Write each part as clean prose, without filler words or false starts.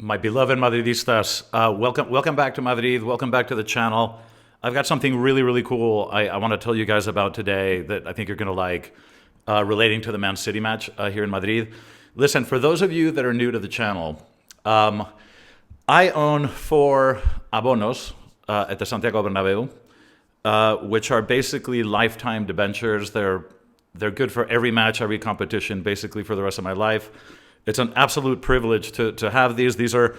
My beloved Madridistas, welcome back to Madrid. Welcome back to the channel. I've got something really, really cool I want to tell you guys about today that I think you're going to like, relating to the Man City match here in Madrid. Listen, for those of you that are new to the channel, I own 4 abonos at the Santiago Bernabeu, which are basically lifetime debentures. They're good for every match, every competition, basically for the rest of my life. It's an absolute privilege to have these. These are,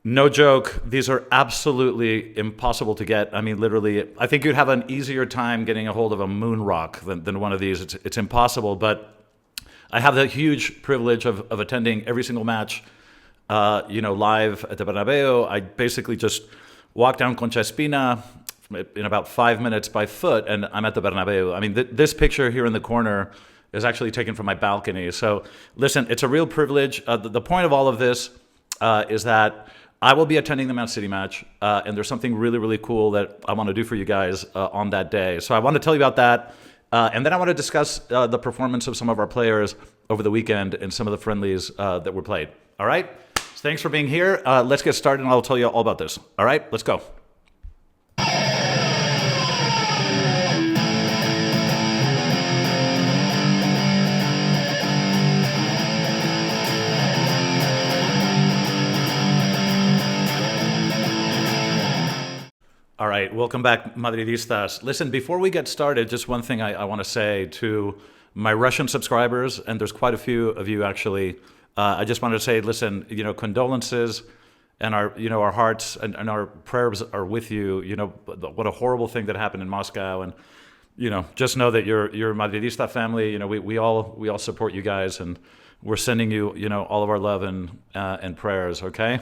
no joke, these are absolutely impossible to get. I mean, literally, I think you'd have an easier time getting a hold of a moon rock than one of these. It's impossible, but I have the huge privilege of attending every single match, live at the Bernabeu. I basically just walk down Concha Espina in about 5 minutes by foot, and I'm at the Bernabeu. I mean, this picture here in the corner is actually taken from my balcony. So listen, it's a real privilege. The point of all of this is that I will be attending the Man City match, and there's something really, really cool that I want to do for you guys on that day. So I want to tell you about that, and then I want to discuss the performance of some of our players over the weekend and some of the friendlies that were played. All right? So thanks for being here. Let's get started, and I'll tell you all about this. All right? Let's go. All right, welcome back, Madridistas. Listen, before we get started, just one thing I want to say to my Russian subscribers, and there's quite a few of you actually. I just wanted to say, listen, condolences, and our hearts and our prayers are with you. What a horrible thing that happened in Moscow, and just know that you're a Madridista family. We all support you guys, and we're sending you all of our love and prayers. Okay,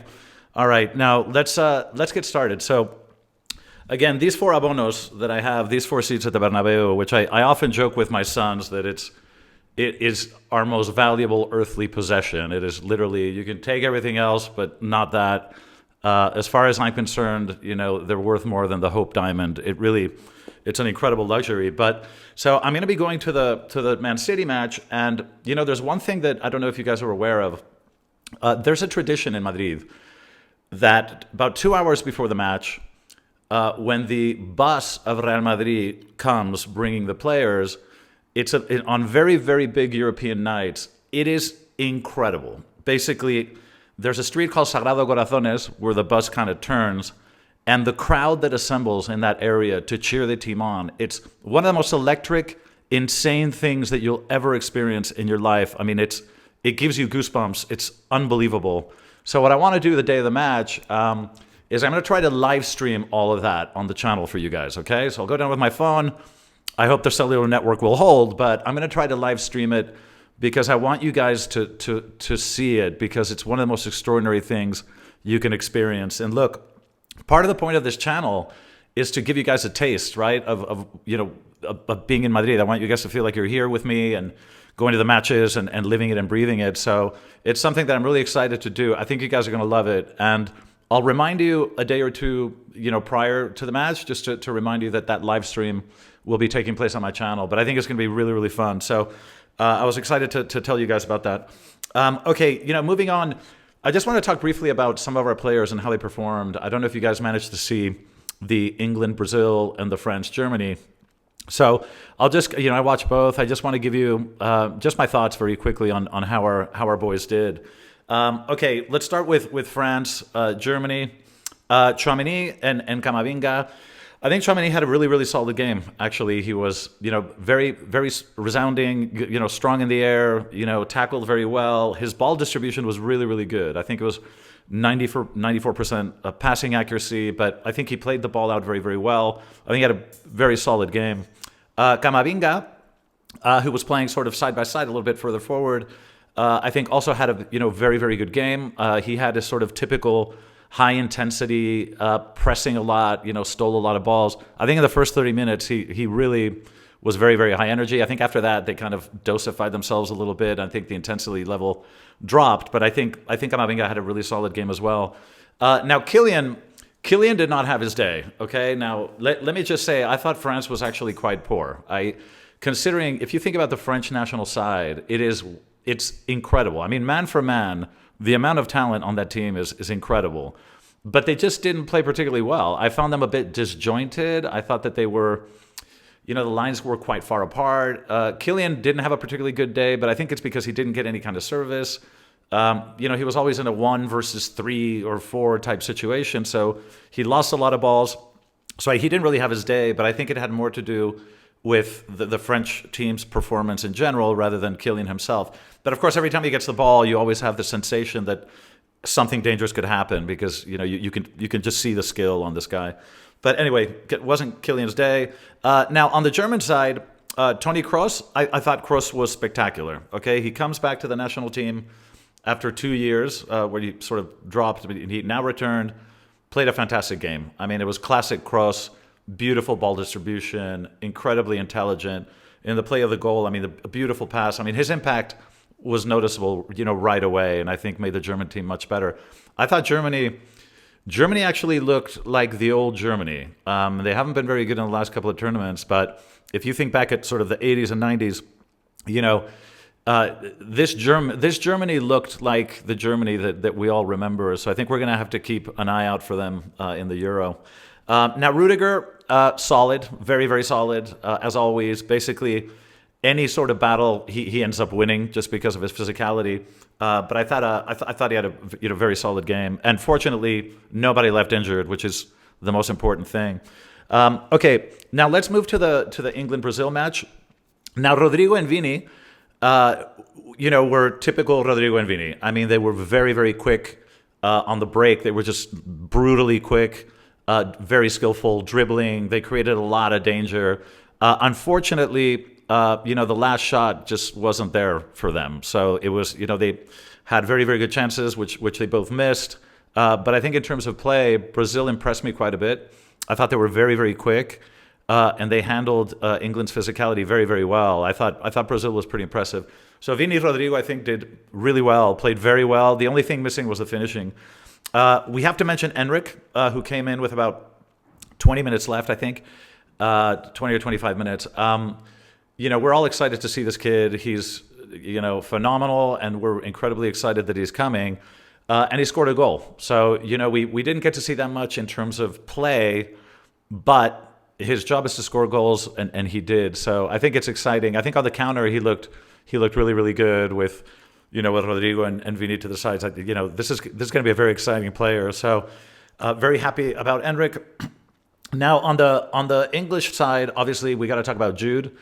all right, now let's get started. So. Again, these 4 abonos that I have, these 4 seats at the Bernabeu, which I often joke with my sons that it is our most valuable earthly possession. It is literally, you can take everything else, but not that. As far as I'm concerned, they're worth more than the Hope Diamond. It's an incredible luxury. But so I'm going to be going to the Man City match, and there's one thing that I don't know if you guys are aware of. There's a tradition in Madrid that about 2 hours before the match, when the bus of Real Madrid comes bringing the players, on very, very big European nights, it is incredible. Basically, there's a street called Sagrado Corazones where the bus kind of turns, and the crowd that assembles in that area to cheer the team on, it's one of the most electric, insane things that you'll ever experience in your life. I mean, it gives you goosebumps. It's unbelievable. So what I want to do the day of the match is I'm going to try to live stream all of that on the channel for you guys, okay? So I'll go down with my phone. I hope the cellular network will hold, but I'm going to try to live stream it because I want you guys to see it, because it's one of the most extraordinary things you can experience. And look, part of the point of this channel is to give you guys a taste, right, of being in Madrid. I want you guys to feel like you're here with me and going to the matches and living it and breathing it. So it's something that I'm really excited to do. I think you guys are going to love it. And I'll remind you a day or two, prior to the match, just to remind you that live stream will be taking place on my channel. But I think it's going to be really, really fun. So I was excited to tell you guys about that. Okay, moving on, I just want to talk briefly about some of our players and how they performed. I don't know if you guys managed to see the England-Brazil and the France-Germany. So I'll just, I watched both. I just want to give you just my thoughts very quickly on how our boys did. Okay, let's start with France, Germany. Tchouaméni and Camavinga. I think Tchouaméni had a really, really solid game. Actually, he was, very, very resounding, strong in the air, tackled very well. His ball distribution was really, really good. I think it was 94% passing accuracy, but I think he played the ball out very, very well. I think he had a very solid game. Camavinga, who was playing sort of side by side a little bit further forward, I think also had a very, very good game. He had a sort of typical high intensity, pressing a lot, stole a lot of balls. I think in the first 30 minutes, he really was very, very high energy. I think after that, they kind of dosified themselves a little bit. I think the intensity level dropped, but I think Camavinga had a really solid game as well. Now, Kylian did not have his day, okay? Now, let me just say, I thought France was actually quite poor. Considering, if you think about the French national side, it's incredible. I mean, man for man, The amount of talent on that team is incredible. But they just didn't play particularly well. I found them a bit disjointed. I thought that they were, the lines were quite far apart. Kylian didn't have a particularly good day, but I think it's because he didn't get any kind of service. He was always in a 1 versus 3 or 4 type situation, so he lost a lot of balls. So he didn't really have his day, but I think it had more to do with the French team's performance in general rather than Kylian himself. But of course, every time he gets the ball, you always have the sensation that something dangerous could happen because you can just see the skill on this guy. But anyway, it wasn't Kylian's day. Now on the German side, Toni Kroos, I thought Kroos was spectacular. Okay, he comes back to the national team after 2 years where he sort of dropped, but he now returned, played a fantastic game. I mean, it was classic Kroos, beautiful ball distribution, incredibly intelligent. In the play of the goal, I mean, a beautiful pass. I mean, his impact was noticeable, right away, and I think made the German team much better. I thought Germany actually looked like the old Germany. They haven't been very good in the last couple of tournaments, but if you think back at sort of the 80s and 90s, this Germany looked like the Germany that we all remember. So I think we're going to have to keep an eye out for them in the Euro. Now, Rudiger, solid, very, very solid, as always. Basically, any sort of battle he ends up winning just because of his physicality. But I thought he had a very solid game, and fortunately nobody left injured, which is the most important thing. Okay, now let's move to the England-Brazil match. Now Rodrigo and Vini, were typical Rodrigo and Vini. I mean, they were very, very quick on the break. They were just brutally quick, very skillful dribbling. They created a lot of danger. Unfortunately, the last shot just wasn't there for them. So it was, they had very, very good chances, which they both missed. But I think in terms of play, Brazil impressed me quite a bit. I thought they were very, very quick, and they handled England's physicality very, very well. I thought Brazil was pretty impressive. So Vini Rodrigo, I think, did really well, played very well. The only thing missing was the finishing. We have to mention Enric, who came in with about 20 minutes left, I think, 20 or 25 minutes. We're all excited to see this kid. He's, phenomenal, and we're incredibly excited that he's coming. And he scored a goal. So, we didn't get to see that much in terms of play, but his job is to score goals, and he did. So I think it's exciting. I think on the counter, he looked really, really good with, with Rodrigo and Vini to the sides. This is going to be a very exciting player. So very happy about Enric. Now on the English side, obviously we got to talk about Jude.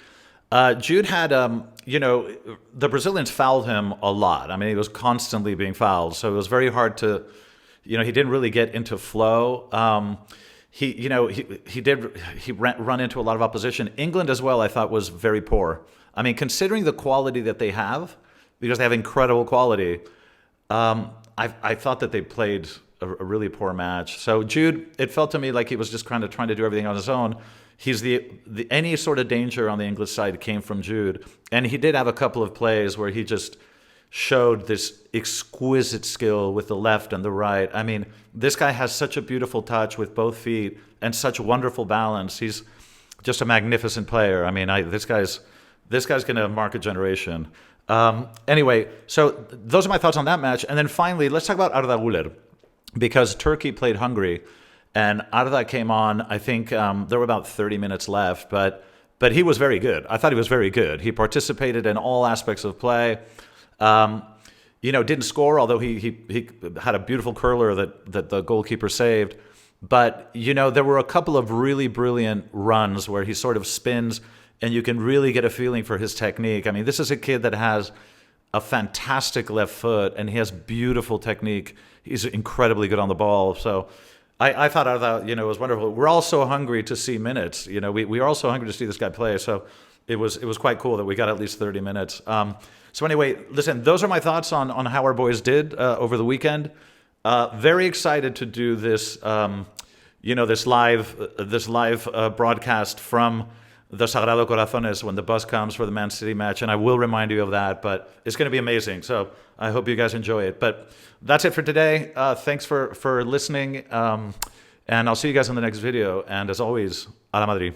Jude had, the Brazilians fouled him a lot. I mean, he was constantly being fouled, so it was very hard to, he didn't really get into flow. He run into a lot of opposition. England as well, I thought, was very poor. I mean, considering the quality that they have, because they have incredible quality, I thought that they played a really poor match. So Jude, it felt to me like he was just kind of trying to do everything on his own. He's any sort of danger on the English side came from Jude, and he did have a couple of plays where he just showed this exquisite skill with the left and the right. I mean, this guy has such a beautiful touch with both feet and such wonderful balance. He's just a magnificent player. I mean, this guy's going to mark a generation. Anyway, so those are my thoughts on that match. And then finally, let's talk about Arda Güler, because Turkey played Hungary. And Arda came on, I think there were about 30 minutes left, but he was very good. I thought he was very good. He participated in all aspects of play. Didn't score, although he had a beautiful curler that the goalkeeper saved. But, there were a couple of really brilliant runs where he sort of spins, and you can really get a feeling for his technique. I mean, this is a kid that has a fantastic left foot, and he has beautiful technique. He's incredibly good on the ball. So I thought Arda, was wonderful. We're all so hungry to see minutes. We are all so hungry to see this guy play. So it was quite cool that we got at least 30 minutes. So anyway, listen, those are my thoughts on how our boys did over the weekend. Very excited to do this, this live broadcast from the Sagrado Corazones when the bus comes for the Man City match, and I will remind you of that, but it's going to be amazing. So I hope you guys enjoy it. But that's it for today. Thanks for listening, and I'll see you guys in the next video. And as always, a la Madrid.